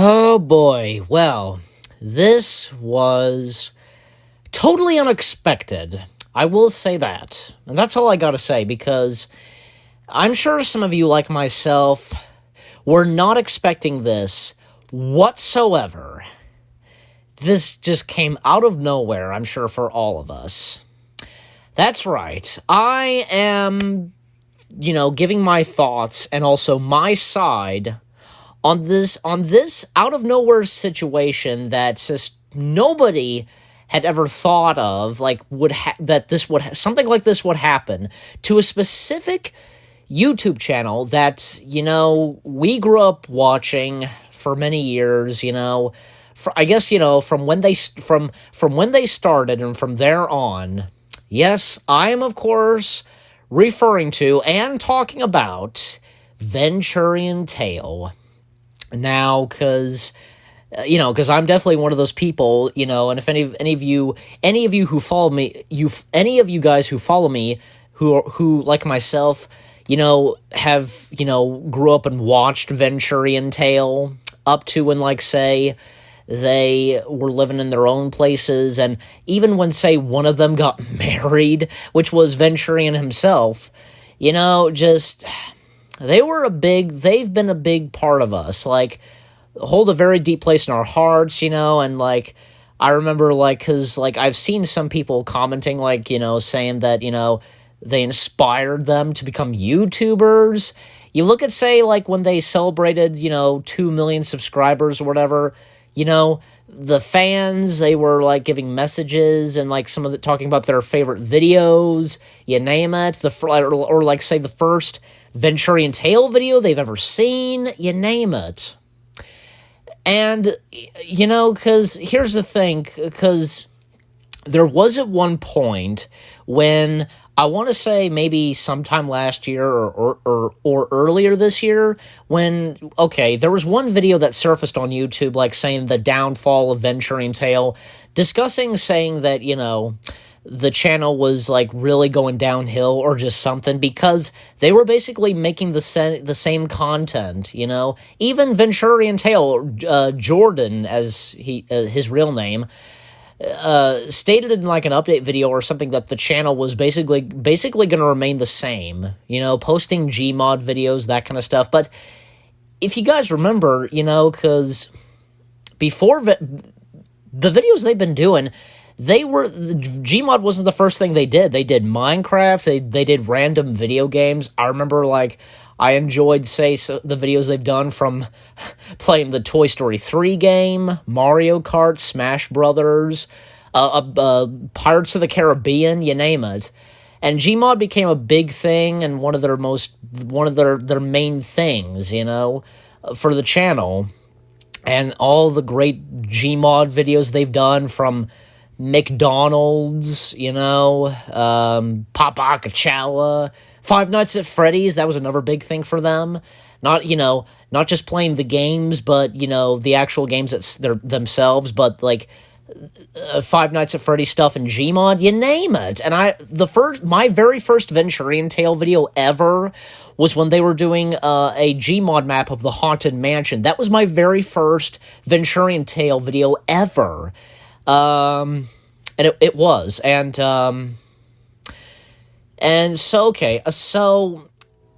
Oh boy, well, this was totally unexpected. I will say that. And that's all I gotta say, because I'm sure some of you, like myself, were not expecting this whatsoever. This just came out of nowhere, I'm sure, for all of us. That's right. I am, giving my thoughts and also my side on this out of nowhere situation that just nobody had ever thought of, like something like this would happen to a specific YouTube channel that we grew up watching for many years. I guess from when they started and from there on. Yes, I am of course referring to and talking about Venturiantale. Now, because I'm definitely one of those people, and if any of you who follow me, any of you guys who follow me, who like myself, have, grew up and watched Venturiantale up to when, like, say, they were living in their own places, and even when, say, one of them got married, which was Venturian himself, they've been a big part of us, like, hold a very deep place in our hearts, and, like, I remember, like, because, like, I've seen some people commenting, like, saying that, they inspired them to become YouTubers. You look at, say, like, when they celebrated, 2 million subscribers or whatever, the fans, they were, like, giving messages and, like, some of the talking about their favorite videos, you name it, or like, say, the first Venturiantale video they've ever seen, you name it. And, because here's the thing, because there was at one point when, I want to say maybe sometime last year or earlier this year, when, there was one video that surfaced on YouTube, like, saying the downfall of Venturiantale, saying that, the channel was, like, really going downhill or just something, because they were basically making the same content, Even Venturiantale, Jordan, as his real name, stated in, like, an update video or something that the channel was basically going to remain the same, posting Gmod videos, that kind of stuff. But if you guys remember, because before the videos they've been doing, Gmod wasn't the first thing they did. They did Minecraft, they did random video games. I remember, like, I enjoyed, the videos they've done from playing the Toy Story 3 game, Mario Kart, Smash Brothers, Pirates of the Caribbean, you name it. And Gmod became a big thing and one of their main things, for the channel. And all the great Gmod videos they've done, from McDonald's, Papa Acapella, Five Nights at Freddy's, that was another big thing for them. Not just playing the games, but, the actual games themselves, but, like, Five Nights at Freddy's stuff and Gmod, you name it. And my very first Venturiantale video ever was when they were doing a Gmod map of the Haunted Mansion. That was my very first Venturiantale video ever. And it was, and so, so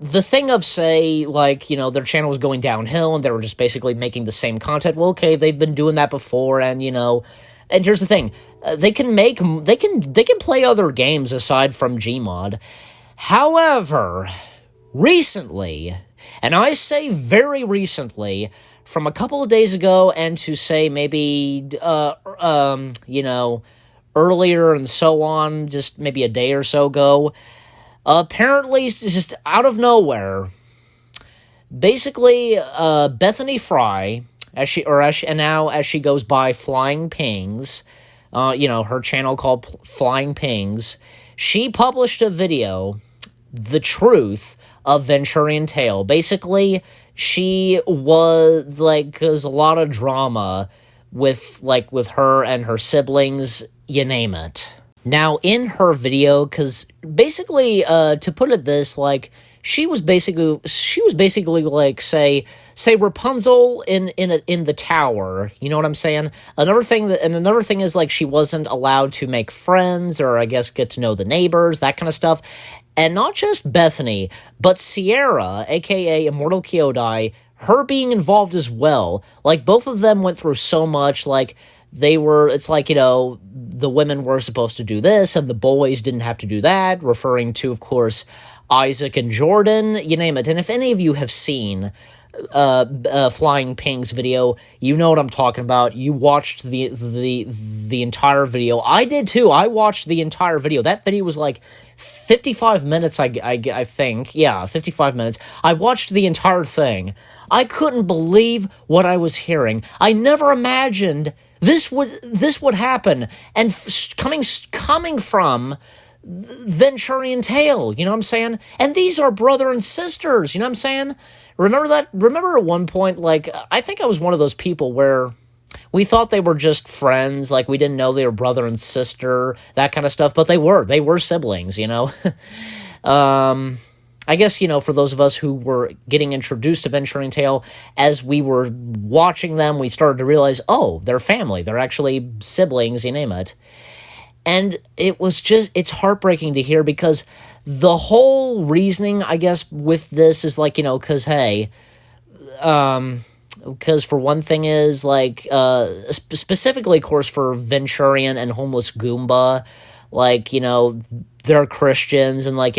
the thing of, say, like, their channel was going downhill and they were just basically making the same content. Well, they've been doing that before, and, and here's the thing, they can play other games aside from Gmod. However, recently, and I say very recently, from a couple of days ago, and to say maybe, earlier and so on, just maybe a day or so ago, apparently, just out of nowhere, basically, Bethany Fry, as she goes by Flying Pings, her channel called Flying Pings, she published a video, The Truth of Venturiantale. Basically, she was, like, there's a lot of drama with her and her siblings, you name it. Now, in her video, because basically, to put it this, like, she was basically like say Rapunzel in the tower. You know what I'm saying? Another thing is like she wasn't allowed to make friends or I guess get to know the neighbors, that kind of stuff. And not just Bethany, but Sierra, aka Immortal Kyodai, her being involved as well. Like both of them went through so much. Like it's like, the women were supposed to do this and the boys didn't have to do that, referring to, of course, Isaac and Jordan, you name it. And if any of you have seen Flying Ping's video, you know what I'm talking about. You watched the entire video. I did too. I watched the entire video. That video was like 55 minutes, I think. Yeah, 55 minutes. I watched the entire thing. I couldn't believe what I was hearing. I never imagined this would happen. And coming from Venturiantale, you know what I'm saying? And these are brother and sisters, you know what I'm saying? Remember that? Remember at one point, like, I think I was one of those people where we thought they were just friends, like we didn't know they were brother and sister, that kind of stuff, but they were siblings, I guess, for those of us who were getting introduced to Venturiantale, as we were watching them, we started to realize, oh, they're family, they're actually siblings, you name it. And it's heartbreaking to hear because the whole reasoning, I guess, with this is like, because, hey, because for one thing is, like, specifically, of course, for Venturian and Homeless Goomba, like, they're Christians and, like,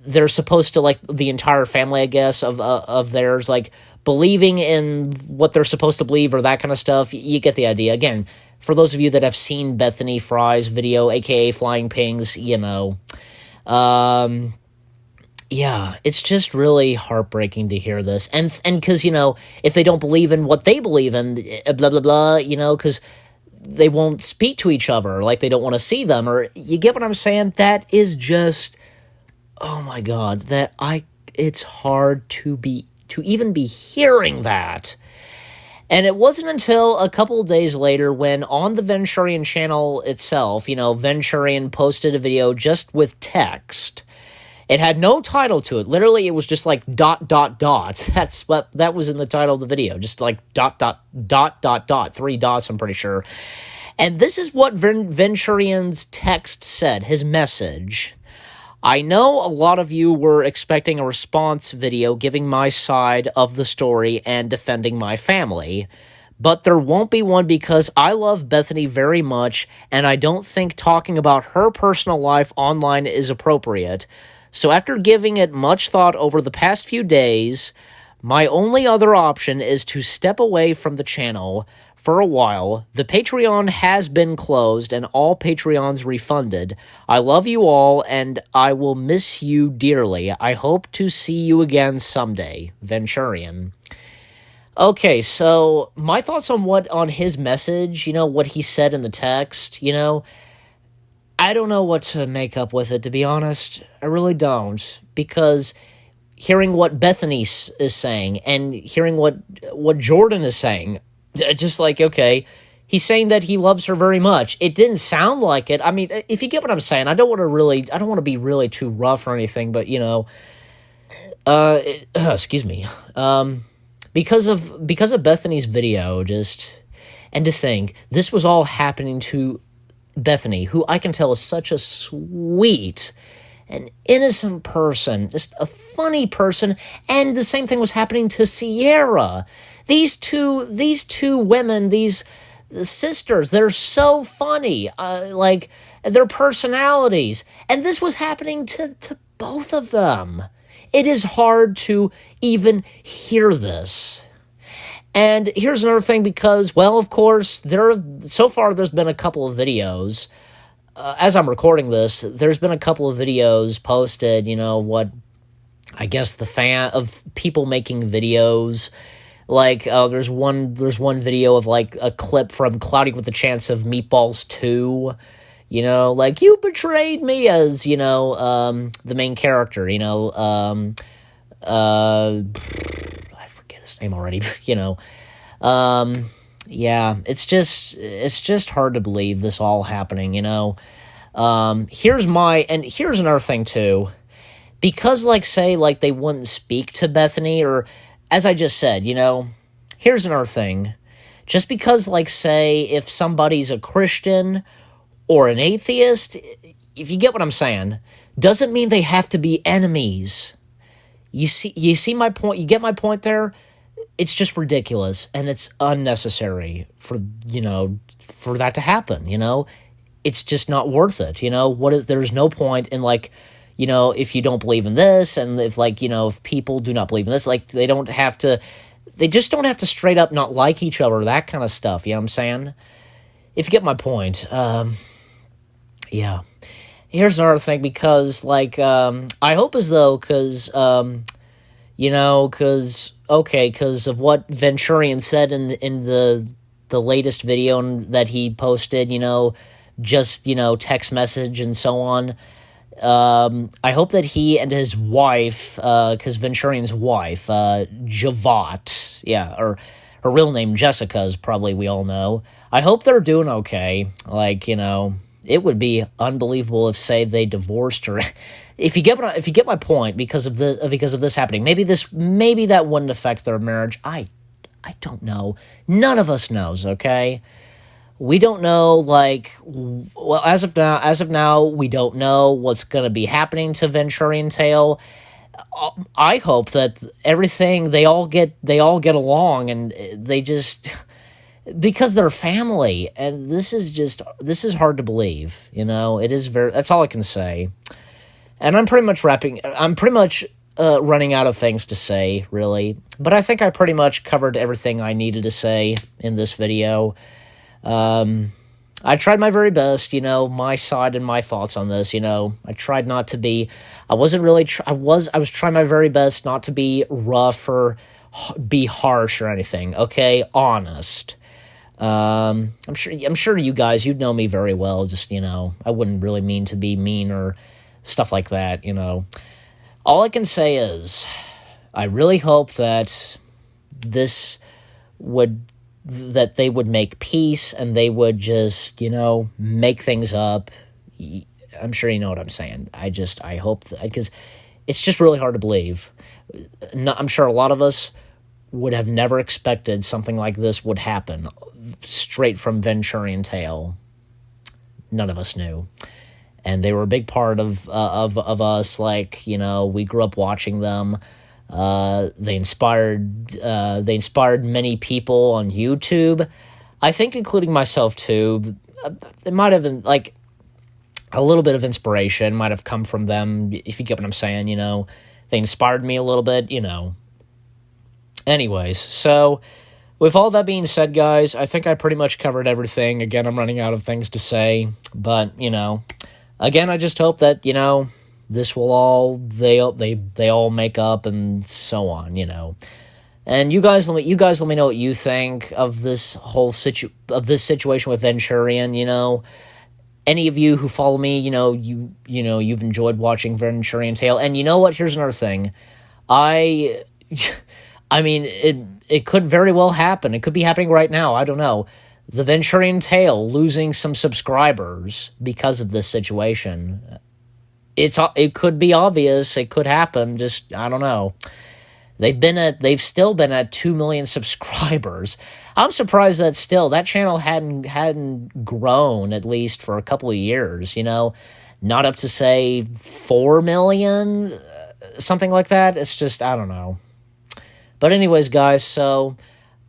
they're supposed to, like, the entire family, I guess, of theirs, like, believing in what they're supposed to believe or that kind of stuff. You get the idea. Again, for those of you that have seen Bethany Fry's video, aka Flying Pings, yeah, it's just really heartbreaking to hear this. And because, if they don't believe in what they believe in, blah, blah, blah, because they won't speak to each other, like they don't want to see them, or you get what I'm saying? That is just, oh my God, it's hard to even be hearing that. And it wasn't until a couple days later when on the Venturian channel itself, Venturian posted a video just with text. It had no title to it. Literally, it was just like ... That was in the title of the video. Just like ... 3 dots, I'm pretty sure. And this is what Venturian's text said, his message. I know a lot of you were expecting a response video giving my side of the story and defending my family, but there won't be one because I love Bethany very much and I don't think talking about her personal life online is appropriate. So after giving it much thought over the past few days, my only other option is to step away from the channel for a while. The Patreon has been closed and all Patreons refunded. I love you all and I will miss you dearly. I hope to see you again someday. Venturian. Okay, so my thoughts on his message, what he said in the text, I don't know what to make up with it, to be honest. I really don't, because hearing what Bethany is saying and hearing what Jordan is saying, just like, okay, he's saying that he loves her very much. It didn't sound like it. I mean, if you get what I'm saying, I don't want to be really too rough or anything, but excuse me. Because of Bethany's video, and to think this was all happening to Bethany, who I can tell is such a sweet and innocent person, just a funny person, and the same thing was happening to Sierra. These two women, these sisters, they're so funny, like their personalities, and this was happening to both of them. It is hard to even hear this. And here's another thing, because, well, of course, so far there's been a couple of videos. As I'm recording this, there's been a couple of videos posted, what, I guess, the fan of people making videos. Like, there's one video of, like, a clip from Cloudy with a Chance of Meatballs 2, like, you betrayed me as, the main character, I forget his name already, yeah, it's just hard to believe this all happening, here's another thing, too. because, like, say, like, they wouldn't speak to Bethany, or, as I just said, here's another thing. Just because, like, say, if somebody's a Christian or an atheist, if you get what I'm saying, doesn't mean they have to be enemies. You see my point? You get my point there? It's just ridiculous, and it's unnecessary for that to happen, It's just not worth it, there's no point in, like, if you don't believe in this, and if, like, if people do not believe in this, like, they just don't have to straight up not like each other, that kind of stuff, you know what I'm saying? If you get my point, yeah. Here's another thing, because, like, I hope as though, because of what Venturian said in the latest video that he posted, just, text message and so on. I hope that he and his wife, because Venturian's wife, Javat, or her real name Jessica, as probably we all know. I hope they're doing okay. Like, it would be unbelievable if, say, they divorced, or if you get my point, because of this happening. Maybe that wouldn't affect their marriage. I don't know. None of us knows. Okay. We don't know, like, well, as of now, we don't know what's going to be happening to Venturiantale. I hope that they all get along, and they just, because they're family, and this is hard to believe, it is that's all I can say. And I'm pretty much running out of things to say, really, but I think I pretty much covered everything I needed to say in this video. I tried my very best, my side and my thoughts on this, I tried not to be, I was trying my very best not to be rough or be harsh or anything, okay? Honest. I'm sure you guys, you know me very well, just, I wouldn't really mean to be mean or stuff like that, All I can say is, I really hope that that they would make peace, and they would just, make things up. I'm sure you know what I'm saying. I hope that, because it's just really hard to believe. I'm sure a lot of us would have never expected something like this would happen straight from Venturiantale. None of us knew. And they were a big part of us, like, we grew up watching them. They inspired many people on YouTube, I think, including myself too. It might have been, like, a little bit of inspiration might have come from them, if you get what I'm saying, They inspired me a little bit, Anyways, so with all that being said, guys, I think I pretty much covered everything. Again, I'm running out of things to say, but, again, I just hope that, this will all, they all make up and so on, And you guys let me know what you think of this whole situation with Venturian, Any of you who follow me, you've enjoyed watching Venturiantale. And you know what? Here's another thing. I mean, it could very well happen. It could be happening right now. I don't know. The Venturiantale losing some subscribers because of this situation. It could be obvious. It could happen. Just, I don't know. They've still been at 2 million subscribers. I'm surprised that that channel hadn't grown, at least for a couple of years, not up to, say, 4 million, something like that. It's just, I don't know. But anyways, guys, so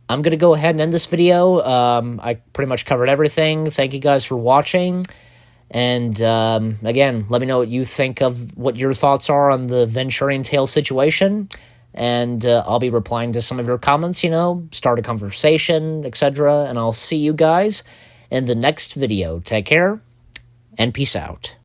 I'm going to go ahead and end this video. I pretty much covered everything. Thank you guys for watching. And, again, let me know what you think of, what your thoughts are on the Venturiantale situation. And I'll be replying to some of your comments, start a conversation, etc. And I'll see you guys in the next video. Take care, and peace out.